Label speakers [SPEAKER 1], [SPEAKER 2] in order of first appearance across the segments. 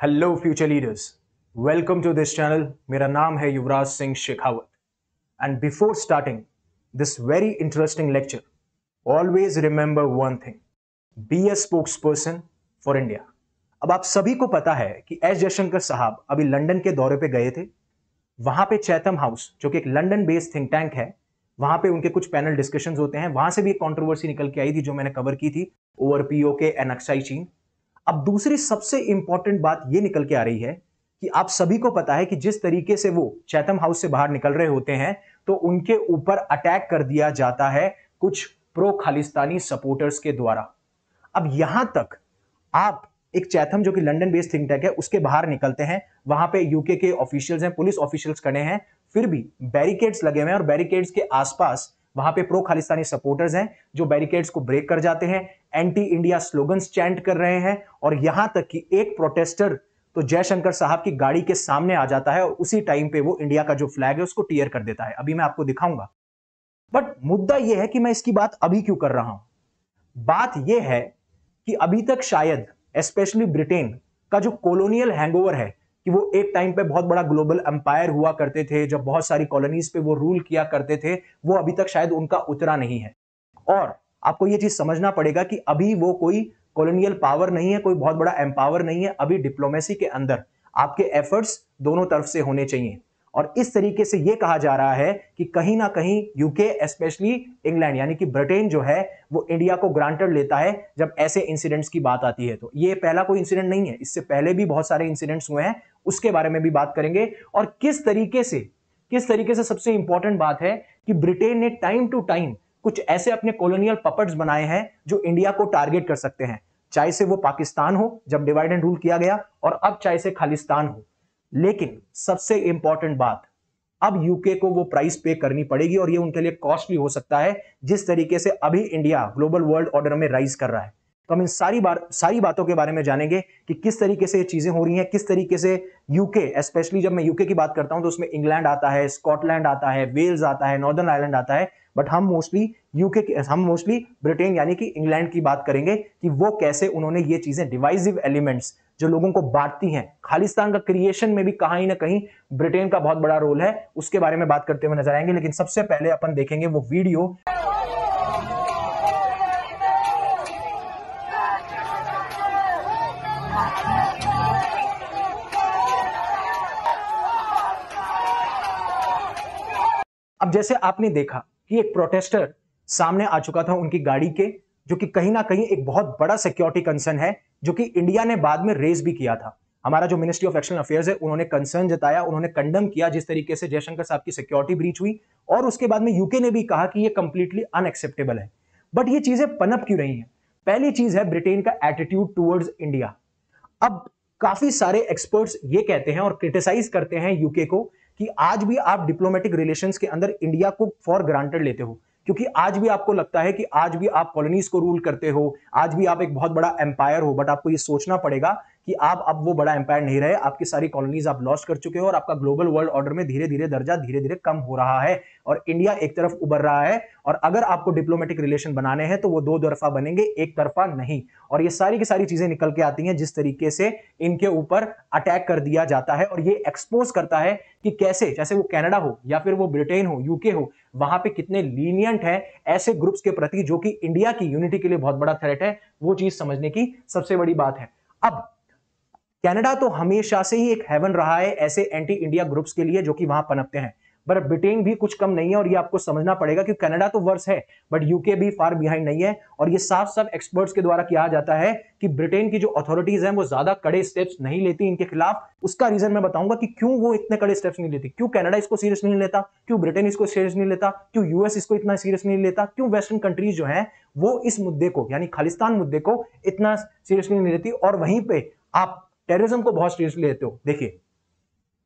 [SPEAKER 1] Hello future leaders, welcome to this channel. मेरा नाम है Yuvraj Singh Shekhawat and before starting this very interesting lecture, always remember one thing, be a spokes person for India. अब आप सभी को पता है कि एस जयशंकर साहब अभी लंदन के दौरे पे गए थे। वहां पे चैथम हाउस, जो कि एक लंदन बेस्ड थिंक टैंक है, वहां पे उनके कुछ पैनल डिस्कशंस होते हैं। वहां से भी एक कंट्रोवर्सी निकल के आई थी जो मैंने कवर की थी, ओवर पीओके एंड अक्साई चीन। अब दूसरी सबसे इंपॉर्टेंट बात यह निकल के आ रही है कि आप सभी को पता है कि जिस तरीके से वो चैथम हाउस से बाहर निकल रहे होते हैं तो उनके ऊपर अटैक कर दिया जाता है कुछ प्रो खालिस्तानी सपोर्टर्स के द्वारा। अब यहां तक आप एक चैथम, जो कि लंदन बेस्ड थिंक टैंक है, उसके बाहर निकलते हैं, वहां पे यूके के ऑफिशियल्स हैं, पुलिस ऑफिशियल्स खड़े हैं, फिर भी बैरिकेड्स लगे हुए हैं और बैरिकेड्स के आसपास वहां पे प्रो खालिस्तानी सपोर्टर्स हैं जो बैरिकेड्स को ब्रेक कर जाते हैं, एंटी इंडिया स्लोगन्स चैंट कर रहे हैं। और यहां तक कि एक प्रोटेस्टर तो जयशंकर साहब की गाड़ी के सामने आ जाता है और उसी टाइम पे वो इंडिया का जो फ्लैग है उसको टीयर कर देता है। अभी मैं आपको दिखाऊंगा। बट मुद्दा यह है कि मैं इसकी बात अभी क्यों कर रहा हूं। बात यह है कि अभी तक शायद स्पेशली ब्रिटेन का जो कॉलोनियल हैंगओवर है, कि वो एक टाइम पे बहुत बड़ा ग्लोबल एम्पायर हुआ करते थे, जब बहुत सारी कॉलोनीज पे वो रूल किया करते थे, वो अभी तक शायद उनका उतरा नहीं है। और आपको ये चीज समझना पड़ेगा कि अभी वो कोई कॉलोनियल पावर नहीं है, कोई बहुत बड़ा एम्पावर नहीं है। अभी डिप्लोमेसी के अंदर आपके एफर्ट्स दोनों तरफ से होने चाहिए। और इस तरीके से यह कहा जा रहा है कि कहीं ना कहीं यूके, स्पेशली इंग्लैंड यानी कि ब्रिटेन जो है, वो इंडिया को ग्रांटेड लेता है जब ऐसे इंसिडेंट्स की बात आती है। तो ये पहला कोई इंसिडेंट नहीं है, इससे पहले भी बहुत सारे इंसिडेंट्स हुए हैं, उसके बारे में भी बात करेंगे। और किस तरीके से सबसे इंपॉर्टेंट बात है कि ब्रिटेन ने टाइम टू टाइम कुछ ऐसे अपने कॉलोनियल पपेट्स बनाए हैं जो इंडिया को टारगेट कर सकते हैं, चाहे से वो पाकिस्तान हो जब डिवाइड एंड रूल किया गया, और अब चाहे से खालिस्तान हो। लेकिन सबसे इंपॉर्टेंट बात, अब यूके को वो प्राइस पे करनी पड़ेगी और ये उनके लिए कॉस्टली हो सकता है, जिस तरीके से अभी इंडिया ग्लोबल वर्ल्ड ऑर्डर में राइज कर रहा है। तो हम इन सारी बातों के बारे में जानेंगे कि किस तरीके से ये चीजें हो रही हैं, किस तरीके से यूके, स्पेशली जब मैं यूके की बात करता हूं तो उसमें इंग्लैंड आता है, स्कॉटलैंड आता है, वेल्स आता है, नॉर्दर्न आयरलैंड आता है, बट हम मोस्टली ब्रिटेन यानी कि इंग्लैंड की बात करेंगे कि वो कैसे उन्होंने ये चीजें, डिवाइसिव एलिमेंट्स जो लोगों को बांटती हैं, खालिस्तान का क्रिएशन में भी कहीं ना कहीं ब्रिटेन का बहुत बड़ा रोल है, उसके बारे में बात करते हुए नजर आएंगे। लेकिन सबसे पहले अपन देखेंगे वो वीडियो। अब जैसे आपने देखा कि एक प्रोटेस्टर सामने आ चुका था उनकी गाड़ी के, जो कि कहीं ना कहीं एक बहुत बड़ा सिक्योरिटी कंसर्न है, जो कि इंडिया ने बाद में रेज भी किया था। हमारा जो मिनिस्ट्री ऑफ एक्सटर्नल अफेयर्स है, उन्होंने कंसर्न जताया, उन्होंने कंडम किया जिस तरीके से जयशंकर साहब की सिक्योरिटी ब्रीच हुई, और उसके बाद में यूके ने भी कहा कि यह कंप्लीटली अनएक्सेप्टेबल है। बट ये चीजें पनप क्यों रही हैं? पहली चीज है ब्रिटेन का एटीट्यूड टुवर्ड्स इंडिया। अब काफी सारे एक्सपर्ट्स ये कहते हैं और क्रिटिसाइज करते हैं यूके को कि आज भी आप डिप्लोमेटिक रिलेशंस के अंदर इंडिया को फॉर ग्रांटेड लेते हो, क्योंकि आज भी आपको लगता है कि आज भी आप कॉलोनीज को रूल करते हो, आज भी आप एक बहुत बड़ा एम्पायर हो। बट आपको ये सोचना पड़ेगा कि आप अब वो बड़ा एम्पायर नहीं रहे, आपकी सारी कॉलोनीज आप लॉस्ट कर चुके हो और आपका ग्लोबल वर्ल्ड ऑर्डर में धीरे धीरे दर्जा धीरे धीरे कम हो रहा है और इंडिया एक तरफ उभर रहा है। और अगर आपको डिप्लोमेटिक रिलेशन बनाने हैं तो वो दो तरफा बनेंगे, एक तरफा नहीं। और ये सारी की सारी चीजें निकल के आती हैं जिस तरीके से इनके ऊपर अटैक कर दिया जाता है, और ये एक्सपोज करता है कि कैसे, जैसे वो कनाडा हो या फिर वो ब्रिटेन हो, यूके हो, वहां पे कितने लीनियंट है ऐसे ग्रुप्स के प्रति जो कि इंडिया की यूनिटी के लिए बहुत बड़ा थ्रेट है। वो चीज समझने की सबसे बड़ी बात है। अब कनाडा तो हमेशा से ही एक हेवन रहा है ऐसे एंटी इंडिया ग्रुप्स के लिए जो कि वहां पनपते हैं, पर ब्रिटेन भी कुछ कम नहीं है। और ये आपको समझना पड़ेगा कि कनाडा तो वर्स है बट यूके भी फार बिहाइंड नहीं है। और ये साफ साफ एक्सपर्ट्स के द्वारा किया जाता है कि ब्रिटेन की जो अथॉरिटीज हैं वो ज्यादा कड़े स्टेप्स नहीं लेती इनके खिलाफ। उसका रीजन मैं बताऊंगा कि क्यों वो इतने कड़े स्टेप्स नहीं लेती, क्यों कनाडा इसको सीरियस नहीं लेता, क्यों ब्रिटेन इसको सीरियस नहीं लेता, क्यों यूएस इसको इतना सीरियस नहीं लेता, क्यों वेस्टर्न कंट्रीज जो है वो इस मुद्दे को, यानी खालिस्तान मुद्दे को इतना सीरियसली नहीं लेती, और वहीं पे आप टेररिज्म को बहुत सीरियसली लेते हो। देखिए,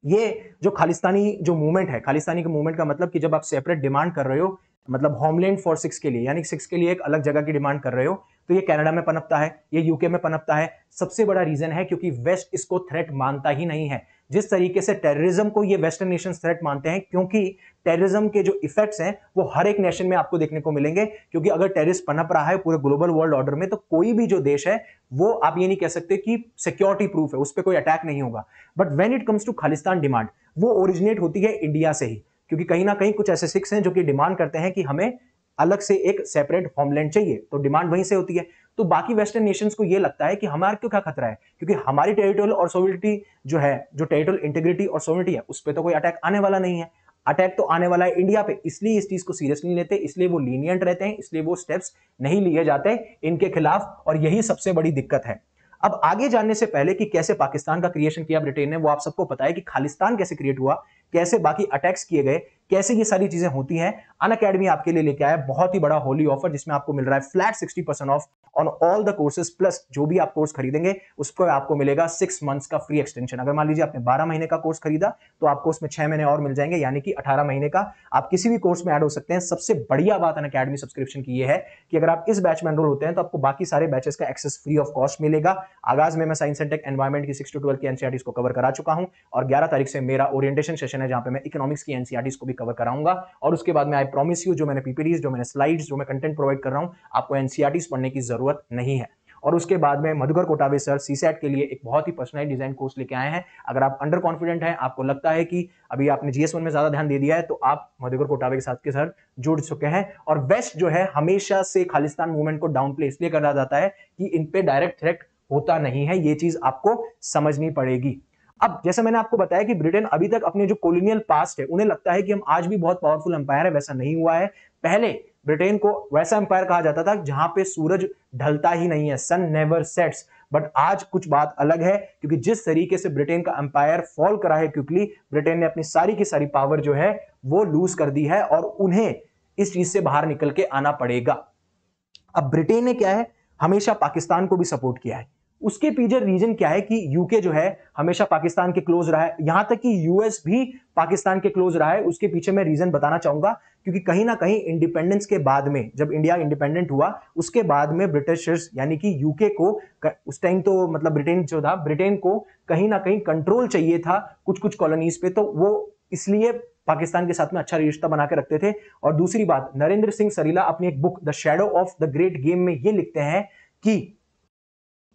[SPEAKER 1] ये जो खालिस्तानी जो मूवमेंट है, खालिस्तानी के मूवमेंट का मतलब कि जब आप सेपरेट डिमांड कर रहे हो, मतलब होमलैंड फॉर सिक्स के लिए, यानी सिक्स के लिए एक अलग जगह की डिमांड कर रहे हो, तो ये कनाडा में पनपता है, ये यूके में पनपता है। सबसे बड़ा रीजन है क्योंकि वेस्ट इसको थ्रेट मानता ही नहीं है। जिस तरीके से टेररिज्म को ये वेस्टर्न नेशन थ्रेट मानते हैं, क्योंकि टेररिज्म के जो इफेक्ट्स हैं वो हर एक नेशन में आपको देखने को मिलेंगे, क्योंकि अगर टेररिस्ट पनप रहा है पूरे ग्लोबल वर्ल्ड ऑर्डर में, तो कोई भी जो देश है वो आप ये नहीं कह सकते कि सिक्योरिटी प्रूफ है, उस पर कोई अटैक नहीं होगा। But when it comes to Khalistan demand, वो ओरिजिनेट होती है इंडिया से ही, क्योंकि कहीं ना कहीं कुछ ऐसे सिख्स हैं जो कि डिमांड करते हैं कि हमें अलग से एक सेपरेट होमलैंड चाहिए, तो डिमांड वहीं से होती है। तो बाकी वेस्टर्न नेशंस को ये लगता है कि हमारे क्यों क्या खतरा है, क्योंकि हमारी टेरिटोरियल और सोवरेनिटी जो है, जो टेरिटोरियल इंटीग्रिटी और सोवरेनिटी है, उस पर तो कोई अटैक आने वाला नहीं है। अटैक तो आने वाला है इंडिया पे, इसलिए इस चीज को सीरियसली नहीं लेते, इसलिए वो लीनियंट रहते हैं, इसलिए वो स्टेप्स नहीं लिए जाते इनके खिलाफ, और यही सबसे बड़ी दिक्कत है। अब आगे जानने से पहले कि कैसे पाकिस्तान का क्रिएशन किया ब्रिटेन ने, वो आप सबको पता है कि खालिस्तान कैसे क्रिएट हुआ, कैसे बाकी अटैक्स किए गए, कैसे ये सारी चीजें होती हैं। अनअकैडमी आपके लिए लेके आया बहुत ही बड़ा होली ऑफर, जिसमें आपको मिल रहा है flat 60% of on all the courses, plus जो भी आप कोर्स खरीदेंगे उसको आपको मिलेगा 6 मंथ्स का फ्री एक्सटेंशन। अगर मान लीजिए आपने 12 महीने का कोर्स खरीदा तो आपको उसमें 6 महीने और मिल जाएंगे, यानी कि 18 महीने का आप किसी भी कोर्स में ऐड हो सकते हैं। सबसे बढ़िया बात अनअकैडमी सब्सक्रिप्शन की ये है कि अगर आप इस बैच में एनरोल होते हैं तो आपको बाकी सारे बैचेस का एक्सेस फ्री ऑफ कॉस्ट मिलेगा। आगाज में मैं साइंस एंड टेक एनवायरमेंट की 6 to 12 की एनसीईआरटीज को कवर करा चुका हूं, और 11 तारीख से मेरा ओरिएंटेशन सेशन है जहां पे मैं इकोनॉमिक्स की एनसीईआरटीज को भी कवर कराऊंगा। और उसके बाद में आई प्रॉमिस यू, जो मैंने पीपीटीज, जो मैंने स्लाइड्स, जो मैं कंटेंट प्रोवाइड कर रहा हूं, आपको एनसीईआरटीज पढ़ने की जरूरत नहीं है। और उसके बाद में मधुकर कोटावे सर सीसैट के लिए एक बहुत ही पर्सनलाइज्ड डिजाइन कोर्स लेके आए हैं। अगर आप अंडर कॉन्फिडेंट हैं, आपको लगता है कि अभी आपने जीएस 1 में ज्यादा ध्यान दे दिया है, तो आप मधुकर कोटावे के साथ के सर जुड़ चुके हैं। और वेस्ट जो है हमेशा से खालिस्तान मूवमेंट को डाउन प्ले इसलिए करा जाता है कि इन पे डायरेक्ट थ्रेट होता नहीं है, ये चीज आपको समझनी पड़ेगी। अब जैसे मैंने आपको बताया कि ब्रिटेन अभी तक अपने जो कॉलोनियल पास्ट है, उन्हें लगता है कि हम आज भी बहुत पावरफुल एम्पायर है, वैसा नहीं हुआ है। पहले ब्रिटेन को वैसा एम्पायर कहा जाता था जहां पे सूरज ढलता ही नहीं है, सन नेवर सेट्स। बट आज कुछ बात अलग है, क्योंकि जिस तरीके से ब्रिटेन का एम्पायर फॉल करा है क्विकली, ब्रिटेन ने अपनी सारी की सारी पावर जो है वो लूज कर दी है, और उन्हें इस चीज से बाहर निकल के आना पड़ेगा। अब ब्रिटेन ने क्या है, हमेशा पाकिस्तान को भी सपोर्ट किया है। उसके पीछे रीजन क्या है कि यूके जो है हमेशा पाकिस्तान के क्लोज रहा है, यहां तक कि यूएस भी पाकिस्तान के क्लोज रहा है। उसके पीछे मैं रीजन बताना चाहूंगा, क्योंकि कहीं ना कहीं इंडिपेंडेंस के बाद में, जब इंडिया इंडिपेंडेंट हुआ उसके बाद में ब्रिटिशर्स यानी कि यूके को, उस टाइम तो मतलब ब्रिटेन जो था, ब्रिटेन को कहीं ना कहीं कंट्रोल चाहिए था कुछ कुछ कॉलोनीज पे, तो वो इसलिए पाकिस्तान के साथ में अच्छा रिश्ता बना के रखते थे। और दूसरी बात, नरेंद्र सिंह सरीला अपनी एक book the shadow of the great game में ये लिखते हैं कि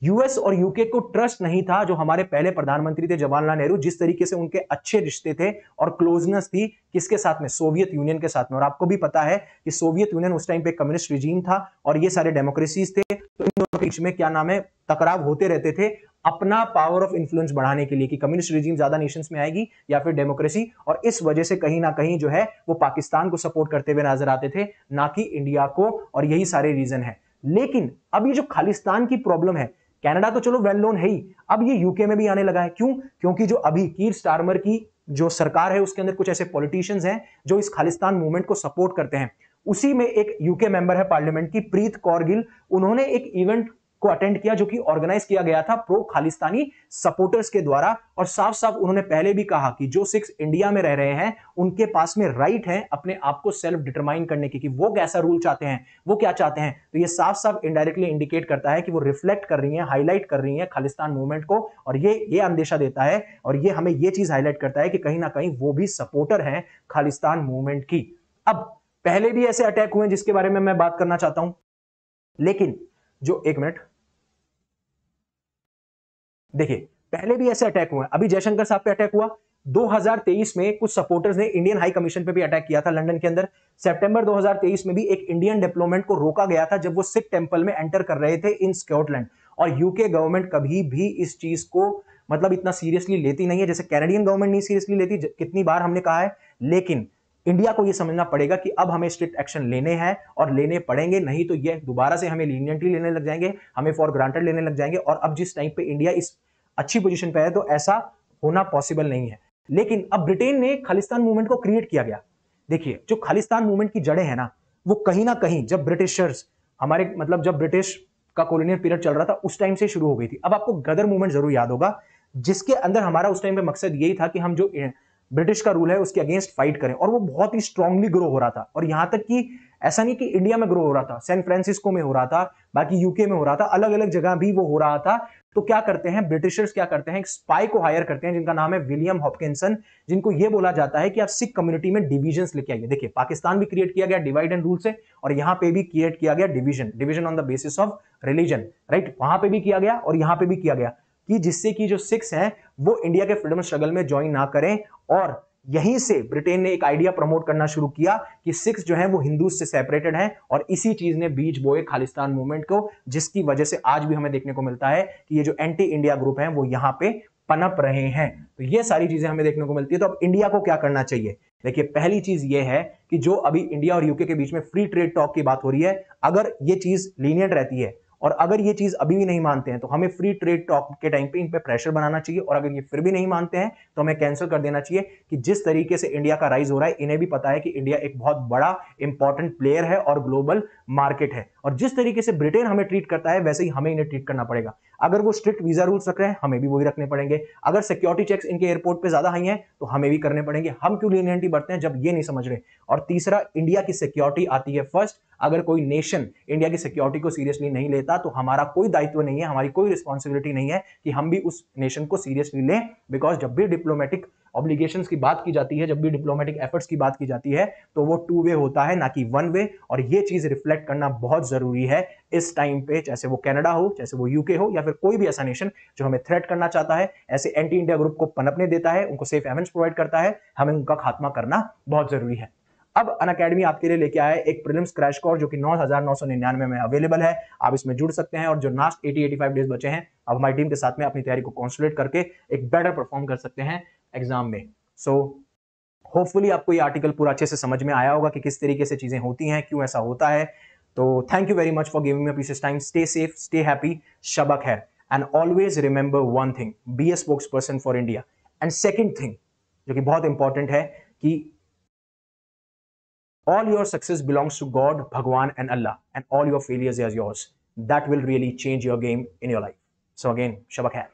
[SPEAKER 1] यूएस और यूके को ट्रस्ट नहीं था, जो हमारे पहले प्रधानमंत्री थे जवाहरलाल नेहरू, जिस तरीके से उनके अच्छे रिश्ते थे और क्लोजनेस थी किसके साथ में, सोवियत यूनियन के साथ में। और आपको भी पता है कि सोवियत यूनियन उस टाइम पे कम्युनिस्ट रिजीम था और ये सारे डेमोक्रेसीज थे, तो इन दोनों के बीच में क्या नाम है, टकराव होते रहते थे अपना पावर ऑफ इन्फ्लुएंस बढ़ाने के लिए, कि कम्युनिस्ट रिजीम ज्यादा नेशंस में आएगी या फिर डेमोक्रेसी। और इस वजह से कहीं ना कहीं जो है वो पाकिस्तान को सपोर्ट करते हुए नजर आते थे, ना कि इंडिया को, और यही सारे रीजन है। लेकिन अब ये जो खालिस्तान की प्रॉब्लम है, कनाडा तो चलो वेल नोन है ही, अब ये यूके में भी आने लगा है। क्यों? क्योंकि जो अभी कीर स्टारमर की जो सरकार है उसके अंदर कुछ ऐसे पॉलिटिशियंस हैं जो इस खालिस्तान मूवमेंट को सपोर्ट करते हैं। उसी में एक यूके मेंबर है पार्लियामेंट की, प्रीत कौर गिल, उन्होंने एक इवेंट को अटेंड किया जो कि ऑर्गेनाइज किया गया था प्रो खालिस्तानी सपोर्टर्स के द्वारा। और साफ साफ उन्होंने पहले भी कहा कि जो सिख्स इंडिया में रह रहे हैं उनके पास में राइट है अपने आप को सेल्फ डिटरमाइन करने की, कि वो कैसा रूल चाहते हैं, वो क्या चाहते हैं। तो ये साफ साफ इनडायरेक्टली इंडिकेट करता है कि वो रिफ्लेक्ट कर रही है, हाईलाइट कर रही है खालिस्तान मूवमेंट को, और ये अंदेशा देता है और ये हमें ये चीज हाईलाइट करता है कि कहीं ना कहीं वो भी सपोर्टर हैं खालिस्तान मूवमेंट की। अब पहले भी ऐसे अटैक हुए जिसके बारे में मैं बात करना चाहता हूं, लेकिन जो एक मिनट देखिए, पहले भी ऐसे अटैक हुए। अभी जयशंकर साहब पे अटैक हुआ 2023 में, कुछ सपोर्टर्स ने इंडियन हाई कमीशन पे भी अटैक किया था लंदन के अंदर। सितंबर 2023 में भी एक इंडियन डिप्लोमेट को रोका गया था जब वो सिख टेंपल में एंटर कर रहे थे इन स्कॉटलैंड। और यूके गवर्नमेंट कभी भी इस चीज को मतलब इतना सीरियसली लेती नहीं है, जैसे कैनेडियन गवर्नमेंट नहीं सीरियसली लेती, कितनी बार हमने कहा है। लेकिन इंडिया को यह समझना पड़ेगा कि अब हमें स्ट्रिक्ट एक्शन लेने हैं और लेने पड़ेंगे, नहीं तो ये दोबारा से हमें लीनियंटली लेने लग जाएंगे, हमें फॉर ग्रांटेड लेने लग जाएंगे। और अब जिस टाइम पे इंडिया इस अच्छी पोजीशन पे है तो ऐसा होना पॉसिबल नहीं है। लेकिन अब ब्रिटेन ने खालिस्तान मूवमेंट को क्रिएट किया गया। देखिए, जो खालिस्तान मूवमेंट की जड़ें हैं ना, वो कहीं ना कहीं जब ब्रिटिशर्स हमारे मतलब जब ब्रिटिश का कॉलोनियल पीरियड चल रहा था उस टाइम से शुरू हो गई थी। अब आपको गदर मूवमेंट जरूर याद होगा, जिसके अंदर हमारा उस टाइम पे मकसद यही था कि हम जो ब्रिटिश का रूल है उसके अगेंस्ट फाइट करें, और वो बहुत ही स्ट्रांगली ग्रो हो रहा था। और यहां तक कि ऐसा नहीं कि इंडिया में ग्रो हो रहा था, सैन फ्रांसिस्को में हो रहा था, बाकी यूके में हो रहा था, अलग अलग जगह भी वो हो रहा था। तो क्या करते हैं ब्रिटिशर्स, क्या करते हैं, एक स्पाई को हायर करते हैं जिनका नाम है विलियम हॉपकिंसन, जिनको ये बोला जाता है कि आप सिख कम्युनिटी में डिविजन्स लेके आइए। देखिए पाकिस्तान भी क्रिएट किया गया डिवाइड एंड रूल से, और यहां पे भी क्रिएट किया गया division on the basis of religion, right. वहां पे भी किया गया और यहां पे भी किया गया कि जिससे कि जो सिख्स हैं वो इंडिया के फ्रीडम स्ट्रगल में ज्वाइन ना करें। और यहीं से ब्रिटेन ने एक आइडिया प्रमोट करना शुरू किया कि सिख्स जो हैं वो हिंदू से सेपरेटेड हैं, और इसी चीज ने बीज बोए खालिस्तान मूवमेंट को, जिसकी वजह से आज भी हमें देखने को मिलता है कि ये जो एंटी इंडिया ग्रुप हैं वो यहां पे पनप रहे हैं। तो ये सारी चीजें हमें देखने को मिलती है। तो अब इंडिया को क्या करना चाहिए? देखिए पहली चीज ये है कि जो अभी इंडिया और यूके के बीच में फ्री ट्रेड टॉक की बात हो रही है, अगर ये चीज लीनियंट रहती है और अगर ये चीज अभी भी नहीं मानते हैं तो हमें फ्री ट्रेड टॉक के टाइम पे इन पे प्रेशर बनाना चाहिए, और अगर ये फिर भी नहीं मानते हैं तो हमें कैंसिल कर देना चाहिए। कि जिस तरीके से इंडिया का राइज हो रहा है, इन्हें भी पता है कि इंडिया एक बहुत बड़ा इंपॉर्टेंट प्लेयर है और ग्लोबल मार्केट है, और जिस तरीके से ब्रिटेन हमें ट्रीट करता है वैसे ही हमें इन्हें ट्रीट करना पड़ेगा। अगर वो स्ट्रिक्ट वीजा रूल्स रख रहे हैं हमें भी वही रखने पड़ेंगे, अगर सिक्योरिटी चेक्स इनके एयरपोर्ट पे ज्यादा हाई हैं तो हमें भी करने पड़ेंगे। हम क्यों लीनियंटी बरते हैं जब ये नहीं समझ रहे? और तीसरा, इंडिया की सिक्योरिटी आती है फर्स्ट। अगर कोई नेशन इंडिया की सिक्योरिटी को सीरियसली नहीं लेता तो हमारा कोई दायित्व नहीं है, हमारी कोई रिस्पॉन्सिबिलिटी नहीं है कि हम भी उस नेशन को सीरियसली लें। बिकॉज जब भी डिप्लोमेटिक ऑब्लिगेशंस की बात की जाती है, जब भी डिप्लोमेटिक एफर्ट्स की बात की जाती है, तो वो 2 वे होता है, ना कि 1 वे। और ये चीज रिफ्लेक्ट करना बहुत जरूरी है इस टाइम पे, चाहे वो कनाडा हो, चाहे वो यूके हो, या फिर कोई भी ऐसा नेशन जो हमें थ्रेट करना चाहता है, ऐसे एंटी इंडिया ग्रुप को पनपने देता है, उनको सेफ हेवन्स प्रोवाइड करता है, हमें उनका खात्मा करना बहुत जरूरी है। अब अनअकैडमी आपके लिए लेके आया है एक प्रीलिम्स क्रैश कोर्स जो कि 9,999 में अवेलेबल है। आप इसमें जुड़ सकते हैं, और जो लास्ट 80-85 डेज बचे हैं, अब हमारी टीम के साथ में अपनी तैयारी को कॉन्संट्रेट करके एक बेटर परफॉर्म कर सकते हैं एग्जाम में। सो होपफुली आपको ये आर्टिकल पूरा अच्छे से समझ में आया होगा कि किस तरीके से चीजें होती हैं, क्यों ऐसा होता है। तो thank you very much for giving me precious time. Stay safe, stay happy, शब खैर, and always remember one thing, be a spokes person for India. And second thing जो कि बहुत इंपॉर्टेंट है कि all your success belongs to God, Bhagwan and Allah, and all your failures are yours. That will really change your game in your life. So again, Shabak hai.